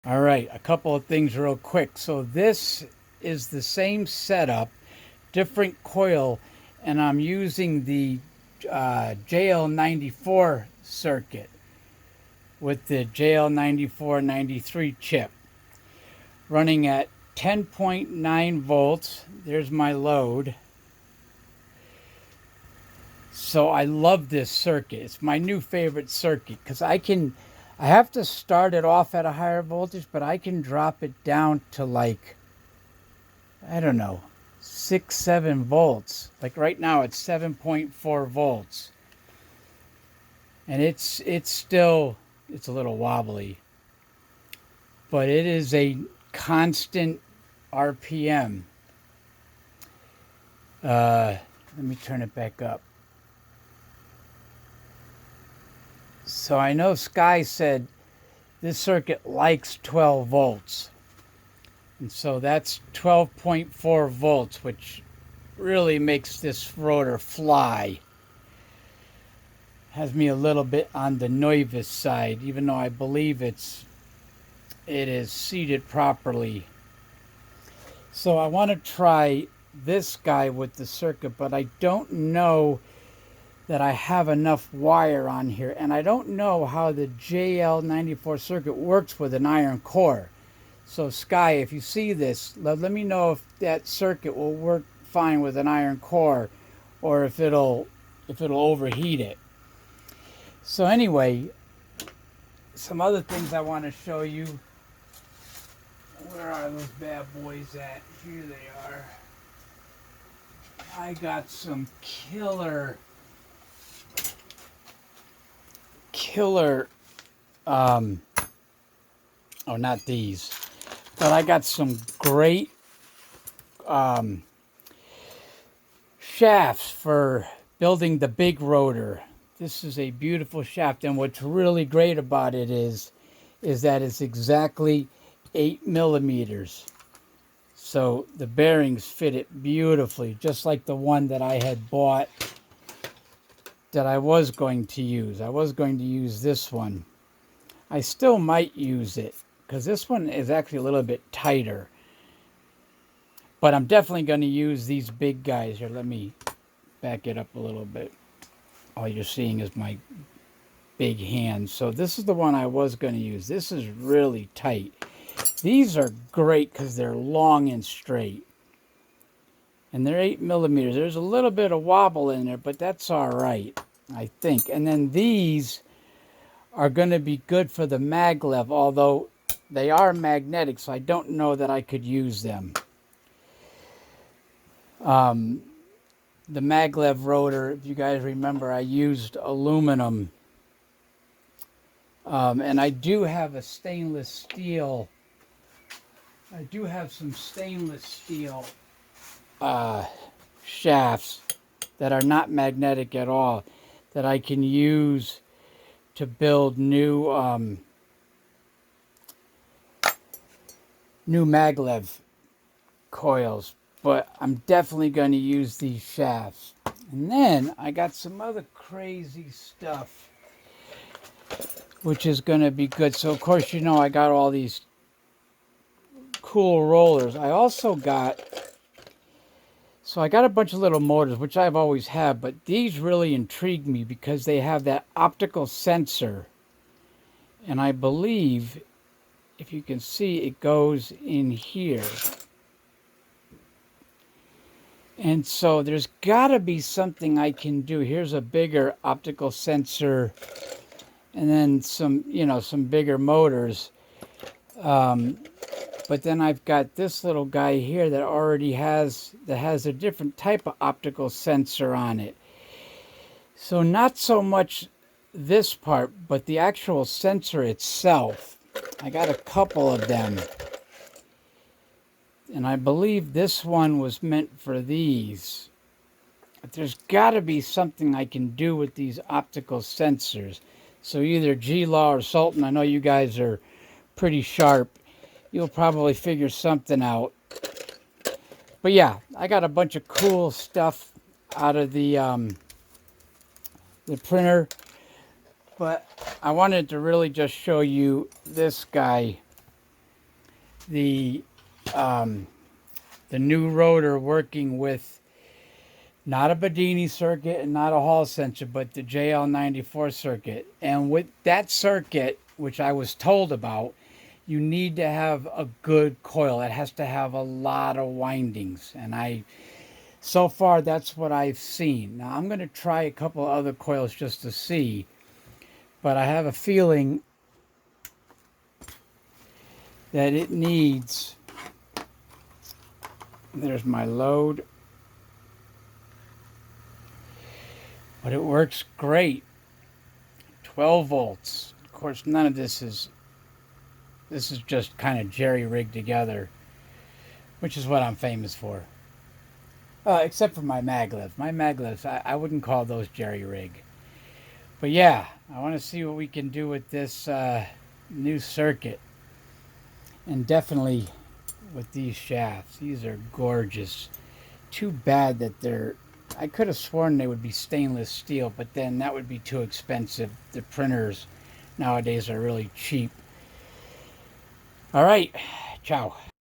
All right, a couple of things real quick. So this is the same setup, different coil, and I'm using the JL94 circuit with the JL94 93 chip running at 10.9 volts. There's my load. So I love this circuit. It's my new favorite circuit because I have to start it off at a higher voltage, but I can drop it down to like, I don't know, 6, 7 volts. Like right now it's 7.4 volts. And it's still, it's a little wobbly, but it is a constant RPM. Let me turn it back up. So I know Sky said this circuit likes 12 volts. And so that's 12.4 volts, which really makes this rotor fly. Has me a little bit on the nervous side, even though I believe it is seated properly. So I want to try this guy with the circuit, but I don't know that I have enough wire on here, and I don't know how the JL94 circuit works with an iron core. So Sky, if you see this, let me know if that circuit will work fine with an iron core, or if it'll overheat it. So anyway, some other things I want to show you. Where are those bad boys at? Here they are. I got some killer oh, not these, but I got some great shafts for building the big rotor. This is a beautiful shaft, and what's really great about it is that it's exactly 8 millimeters. So the bearings fit it beautifully, just like the one that I had bought that I was going to use. I was going to use this one. I still might use it because this one is actually a little bit tighter. But I'm definitely going to use these big guys here. Let me back it up a little bit. All you're seeing is my big hand. So this is the one I was going to use. This is really tight. These are great because they're long and straight. And they're 8 millimeters. There's a little bit of wobble in there, but that's all right, I think. And then these are going to be good for the maglev, although they are magnetic, so I don't know that I could use them. The maglev rotor, if you guys remember, I used aluminum. And I do have a stainless steel. I do have some stainless steel shafts that are not magnetic at all that I can use to build new maglev coils, but I'm definitely going to use these shafts. And then I got some other crazy stuff which is going to be good. So of course, you know, I got all these cool rollers. I also got, so I got a bunch of little motors, which I've always had, but these really intrigue me because they have that optical sensor. And I believe, if you can see, it goes in here. And so there's got to be something I can do. Here's a bigger optical sensor, and then some, you know, some bigger motors. But then I've got this little guy here that already has a different type of optical sensor on it. So not so much this part, but the actual sensor itself. I got a couple of them. And I believe this one was meant for these. But there's got to be something I can do with these optical sensors. So either G-Law or Sultan, I know you guys are pretty sharp. You'll probably figure something out. But yeah, I got a bunch of cool stuff out of the printer. But I wanted to really just show you this guy. the new rotor working with not a bedini circuit and not a Hall sensor, but the JL94 circuit. And with that circuit, which I was told about, you need to have a good coil. It has to have a lot of windings. And so far, that's what I've seen. Now, I'm going to try a couple of other coils just to see, but I have a feeling that it needs, there's my load, but it works great. 12 volts. Of course, none of this is just kind of jerry-rigged together, which is what I'm famous for. Except for my maglevs. My maglevs, I wouldn't call those jerry-rig. But yeah, I want to see what we can do with this new circuit. And definitely with these shafts. These are gorgeous. Too bad that I could have sworn they would be stainless steel, but then that would be too expensive. The printers nowadays are really cheap. All right, ciao.